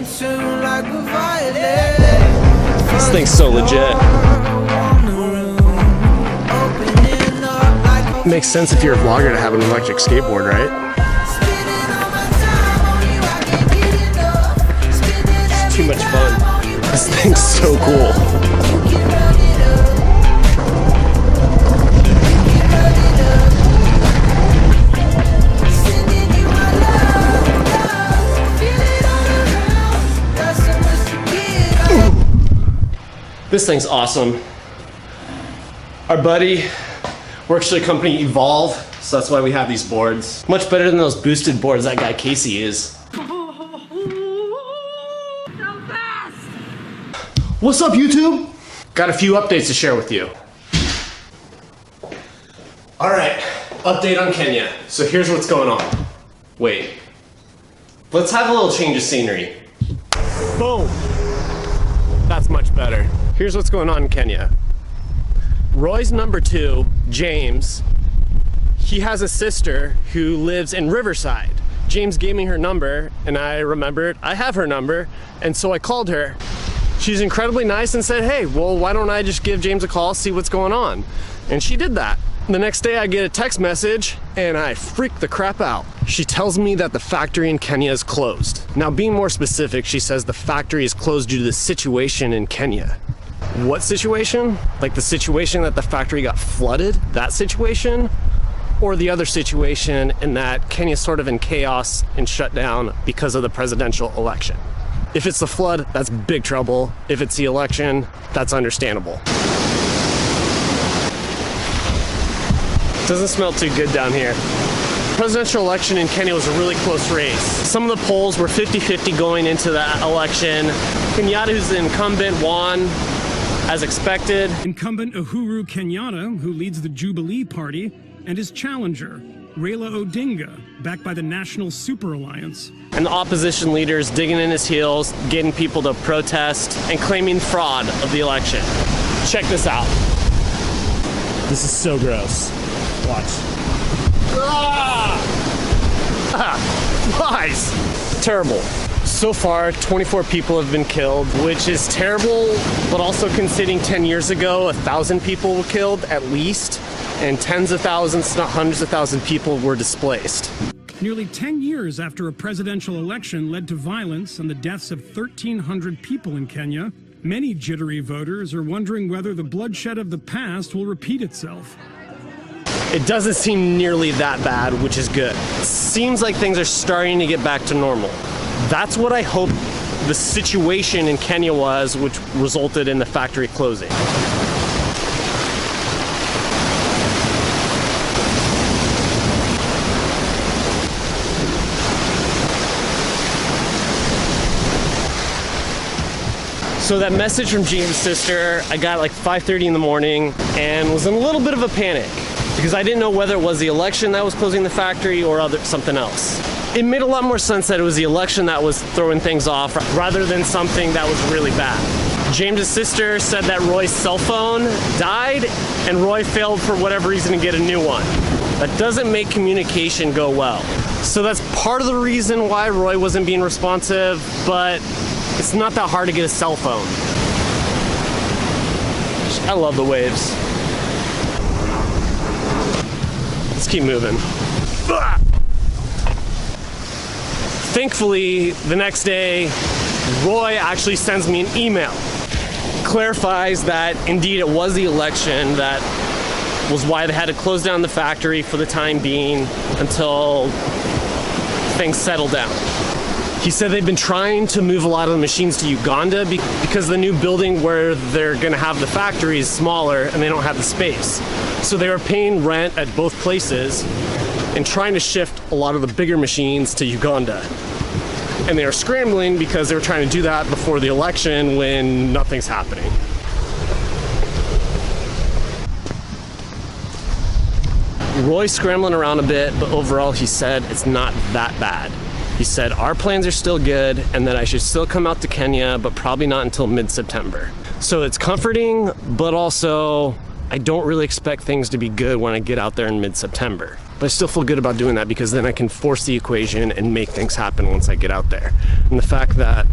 This thing's so legit. Makes sense if you're a vlogger to have an electric skateboard, right? It's too much fun. This thing's so cool. This thing's awesome. Our buddy works at a company Evolve, so that's why we have these boards. Much better than those boosted boards that guy Casey is. So fast! What's up, YouTube? Got a few updates to share with you. All right, update on Kenya. So here's what's going on. Wait, let's have a little change of scenery. Boom. That's much better. Here's what's going on in Kenya. Roy's number 2, James, he has a sister who lives in Riverside. James gave me her number and I remembered I have her number, and so I called her. She's incredibly nice and said, hey, well, why don't I just give James a call, see what's going on? And she did that. The next day I get a text message and I freak the crap out. She tells me that the factory in Kenya is closed. Now, being more specific, she says the factory is closed due to the situation in Kenya. What situation? Like the situation that the factory got flooded, that situation? Or the other situation in that Kenya's sort of in chaos and shut down because of the presidential election? If it's the flood, that's big trouble. If it's the election, that's understandable. Doesn't smell too good down here. The presidential election in Kenya was a really close race. Some of the polls were 50-50 going into that election. Kenyatta, who's the incumbent, won as expected. Incumbent Uhuru Kenyatta, who leads the Jubilee Party, and his challenger, Raila Odinga, backed by the National Super Alliance. And the opposition leaders digging in his heels, getting people to protest, and claiming fraud of the election. Check this out. This is so gross. Watch. Flies! Terrible. So far, 24 people have been killed, which is terrible, but also considering 10 years ago, 1,000 people were killed at least, and tens of thousands, not hundreds of thousands, people were displaced. Nearly 10 years after a presidential election led to violence and the deaths of 1,300 people in Kenya, many jittery voters are wondering whether the bloodshed of the past will repeat itself. It doesn't seem nearly that bad, which is good. It seems like things are starting to get back to normal. That's what I hope the situation in Kenya was, which resulted in the factory closing. So that message from James' sister, I got at like 5:30 in the morning and was in a little bit of a panic because I didn't know whether it was the election that was closing the factory or something else. It made a lot more sense that it was the election that was throwing things off rather than something that was really bad. James' sister said that Roy's cell phone died and Roy failed for whatever reason to get a new one. That doesn't make communication go well. So that's part of the reason why Roy wasn't being responsive, but it's not that hard to get a cell phone. I love the waves. Let's keep moving. Thankfully, the next day, Roy actually sends me an email. Clarifies that indeed it was the election that was why they had to close down the factory for the time being until things settled down. He said they've been trying to move a lot of the machines to Uganda because the new building where they're gonna have the factory is smaller and they don't have the space. So they were paying rent at both places and trying to shift a lot of the bigger machines to Uganda. And they were scrambling because they were trying to do that before the election when nothing's happening. Roy's scrambling around a bit, but overall he said it's not that bad. He said our plans are still good and that I should still come out to Kenya, but probably not until mid-September. So it's comforting, but also I don't really expect things to be good when I get out there in mid-September. But I still feel good about doing that because then I can force the equation and make things happen once I get out there. And the fact that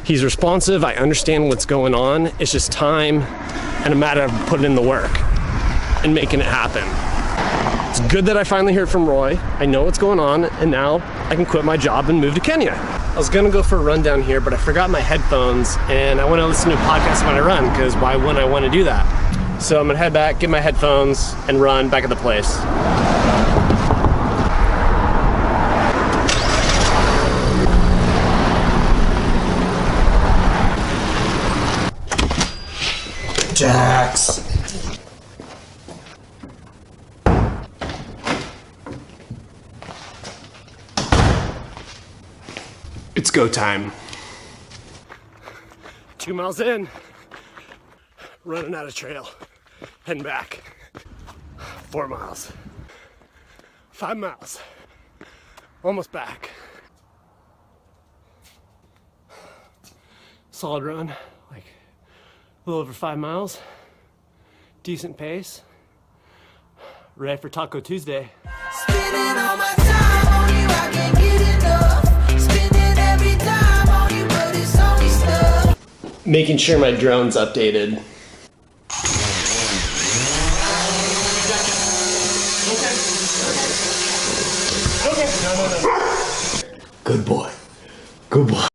He's responsive, I understand what's going on. It's just time and a matter of putting in the work and making it happen. It's good that I finally heard from Roy. I know what's going on, and now I can quit my job and move to Kenya. I was gonna go for a run down here, but I forgot my headphones, and I wanna listen to a podcast when I run, because why wouldn't I wanna do that? So I'm gonna head back, get my headphones, and run back at the place. Jax. It's go time. 2 miles in, running out of trail, heading back. 4 miles, 5 miles, almost back. Solid run, like a little over 5 miles, decent pace. Ready for Taco Tuesday. Spending all my time on you, I can't get enough. Spending every time on you, but it's only stuff. Making sure my drone's updated. Good boy. Good boy.